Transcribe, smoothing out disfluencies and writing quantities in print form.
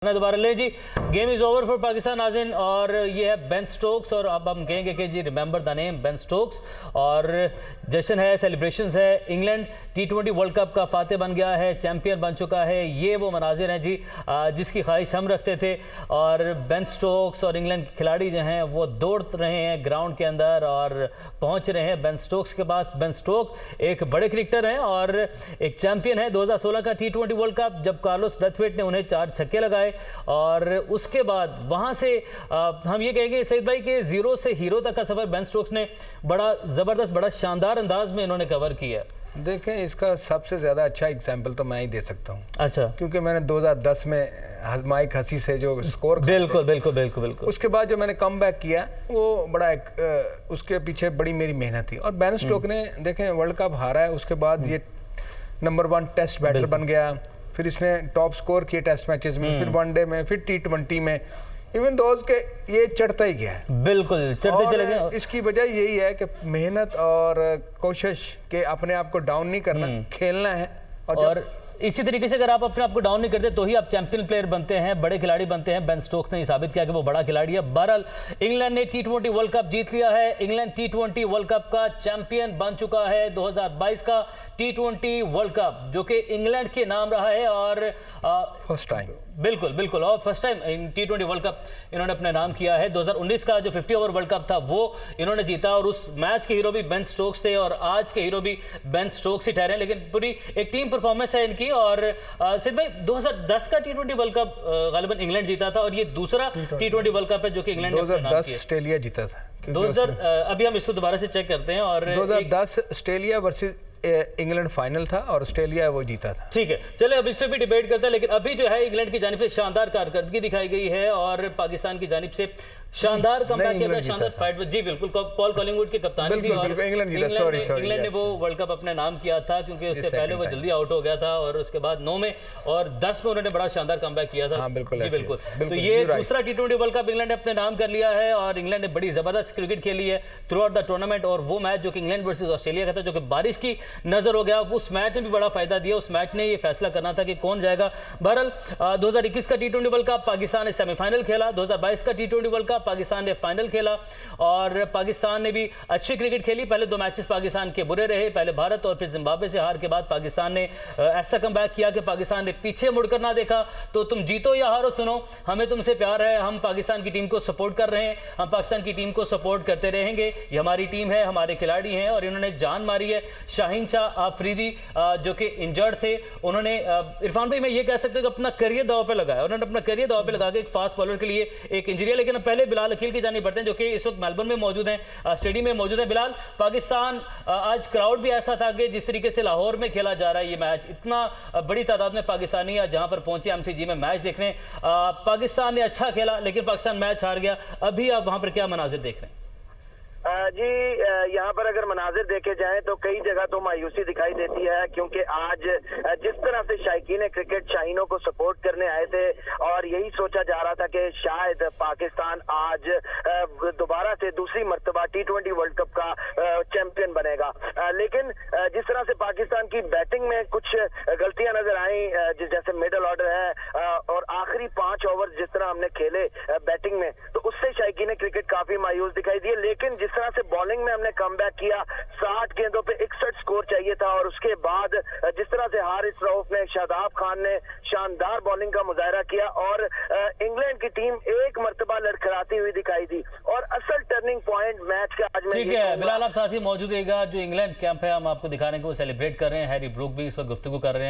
दोबारा ले जी। Game is over for Pakistan नाज़रीन। और ये है बेन स्टोक्स और अब हम कहेंगे कि जी remember the name Ben Stokes. और जश्न है, सेलिब्रेशंस है। इंग्लैंड T20 वर्ल्ड कप का फाते बन गया है, चैंपियन बन चुका है। ये वो मनाजिर हैं जी जिसकी ख्वाहिश हम रखते थे। और बेन स्टोक्स और इंग्लैंड के खिलाड़ी जो हैं वो दौड़ रहे हैं ग्राउंड के अंदर और पहुँच रहे हैं बेन स्टोक्स के पास। बेन स्टोक एक बड़े क्रिकेटर हैं और एक चैंपियन है 2016 का T20 वर्ल्ड कप, जब कार्लोस ब्रैथवेट ने उन्हें 4 छक्के लगाए। और उसके बाद वहां से हम ये कहेंगे सईद भाई कि जीरो से हीरो तक का सफर बेन स्टोक्स ने बड़ा जबरदस्त, बड़ा शानदार अंदाज में इन्होंने कवर किया। देखें, इसका सबसे ज़्यादा अच्छा एग्जाम्पल तो मैं ही दे सकता हूँ। अच्छा, क्योंकि मैंने 2010 में माइक हसी से जो स्कोर बिल्कुल बिल्कुल बिल्कुल बिल्कुल उसके बाद जो मैंने कम बैक किया वो बड़ा उसके पीछे बड़ी मेरी मेहनत थी। और बेन स्टोक ने देखें वर्ल्ड कप हारा है, उसके बाद ये नंबर 1 टेस्ट बैटर बन गया। फिर इसने टॉप स्कोर किए टेस्ट मैचेस में, फिर वनडे में, फिर T20 में। इवन दोस्त के ये चढ़ता ही गया है, बिल्कुल चढ़ते चले गए। इसकी वजह यही है कि मेहनत और कोशिश के अपने आप को डाउन नहीं करना, खेलना है। और इसी तरीके से अगर आप अपने आप को डाउन नहीं करते तो ही आप चैंपियन प्लेयर बनते हैं, बड़े खिलाड़ी बनते हैं। बेन स्टोक्स ने साबित किया कि वो बड़ा खिलाड़ी है। बहरहाल इंग्लैंड ने T20 वर्ल्ड कप जीत लिया है। इंग्लैंड T20 वर्ल्ड कप का चैंपियन बन चुका है। 2022 का T20 वर्ल्ड कप जो कि इंग्लैंड के नाम रहा है और फर्स्ट टाइम, बिल्कुल बिल्कुल, और first time in T20 world cup इन्होंने अपने नाम किया है। 2019 का जो 50 ओवर वर्ल्ड कप था वो इन्होंने जीता और उस मैच के हीरो भी बेन स्टोक्स थे और आज के हीरो भी बेन स्टोक्स ही ठहरे। लेकिन पूरी एक टीम परफॉर्मेंस है इनकी। और सिद्ध भाई 2010 का T20 वर्ल्ड कप गालिबन इंग्लैंड जीता था और ये दूसरा T20 वर्ल्ड कप है जो कि इंग्लैंड ने 2010 ऑस्ट्रेलिया जीता था। 2000 अभी हम इसको दोबारा से चेक करते हैं। और 2010 ऑस्ट्रेलिया वर्सेस इंग्लैंड फाइनल था और ऑस्ट्रेलिया वो जीता था। ठीक है, चले अब इस पे भी डिबेट करते हैं। लेकिन अभी जो है इंग्लैंड की जानिब से शानदार कारकर्दगी दिखाई गई है और पाकिस्तान की जानिब से शानदार कमबैक किया गया, शानदार फाइट। जी बिल्कुल, पॉल कॉलिंगवुड की कप्तानी थी और इंग्लैंड ने वो वर्ल्ड कप अपने नाम किया था क्योंकि उससे पहले वो जल्दी आउट हो गया था और उसके बाद 9 में और 10 में उन्होंने बड़ा शानदार कमबैक किया था। बिल्कुल, जी बिल्कुल। तो ये दूसरा T20 वर्ल्ड कप इंग्लैंड ने अपने नाम कर लिया है और इंग्लैंड ने बड़ी जबरदस्त क्रिकेट खेली है थ्रू आउट द टूर्नामेंट। और वो मैच जो कि इंग्लैंड वर्सेस ऑस्ट्रेलिया का था जो कि बारिश की नजर हो गया, उस मैच ने भी बड़ा फायदा दिया। उस मैच ने ये फैसला करना था कि कौन जाएगा। बहरहाल 2021 का T20 वर्ल्ड कप पाकिस्तान ने सेमीफाइनल खेला। 2022 का T20 वर्ल्ड कप पाकिस्तान ने फाइनल खेला और पाकिस्तान ने भी अच्छी क्रिकेट खेली। पहले 2 मैचेस पाकिस्तान के बुरे रहे, पहले भारत और फिर जिम्बाब्वे से हार के बाद पाकिस्तान ने ऐसा कमबैक किया कि पाकिस्तान ने पीछे मुड़कर ना देखा। तो तुम जीतो या हारो, सुनो, हमें तुमसे प्यार है, हम पाकिस्तान की टीम को सपोर्ट कर रहे हैं, हम पाकिस्तान की टीम को सपोर्ट करते रहेंगे। ये हमारी टीम है, हमारे खिलाड़ी हैं और इन्होंने जान मारी है। शाहीन शाह आफरीदी जो कि इंजर्ड थे, उन्होंने इरफान भाई मैं ये कह सकते हैं कि अपना करियर दांव पे लगाया। उन्होंने अपना करियर दांव पे लगा के एक फास्ट बॉलर के लिए एक इंजरी है। लेकिन पहले बिलाल अकील की जानी पड़ते हैं जो कि इस वक्त मेलबर्न में मौजूद हैं, स्टेडियम में मौजूद है। बिलाल, पाकिस्तान आज क्राउड भी ऐसा था कि जिस तरीके से लाहौर में खेला जा रहा है ये मैच, इतना बड़ी तादाद में पाकिस्तानी जहां पर पहुंचे MCG में मैच देखने, पाकिस्तान ने अच्छा खेला लेकिन पाकिस्तान मैच हार गया। अभी आप वहां पर क्या मनाजिर देख रहे हैं? जी, यहाँ पर अगर मनाजिर देखे जाएं तो कई जगह तो मायूसी दिखाई देती है क्योंकि आज जिस तरह से शायकीन क्रिकेट शाहीनों को सपोर्ट करने आए थे और यही सोचा जा रहा था कि शायद पाकिस्तान आज दोबारा से दूसरी मर्तबा T20 वर्ल्ड कप का चैंपियन बनेगा। लेकिन जिस तरह से पाकिस्तान की बैटिंग में कुछ गलतियां नजर आई, जैसे मिडल ऑर्डर है और आखिरी 5 ओवर जिस तरह हमने खेले बैटिंग में, तो उससे शायकीन क्रिकेट काफी मायूस दिखाई दिए। लेकिन जिस तरह से बॉलिंग में हमने कमबैक किया, 60 गेंदों पे 61 स्कोर चाहिए था और उसके बाद जिस तरह से हारिस रऊफ ने, शादाब खान ने शानदार बॉलिंग का मुजाहरा किया और इंग्लैंड की टीम एक मर्तबा लड़खड़ाती हुई दिखाई दी। और असल टर्निंग पॉइंट मैच का आज ठीक है बिलाल, आप साथ ही मौजूद रहेगा। जो इंग्लैंड कैंप है हम आपको दिखा रहे हैं कि वो सेलिब्रेट कर रहे हैं। हैरी ब्रूक भी इस वक्त गुफ्तगू कर रहे हैं।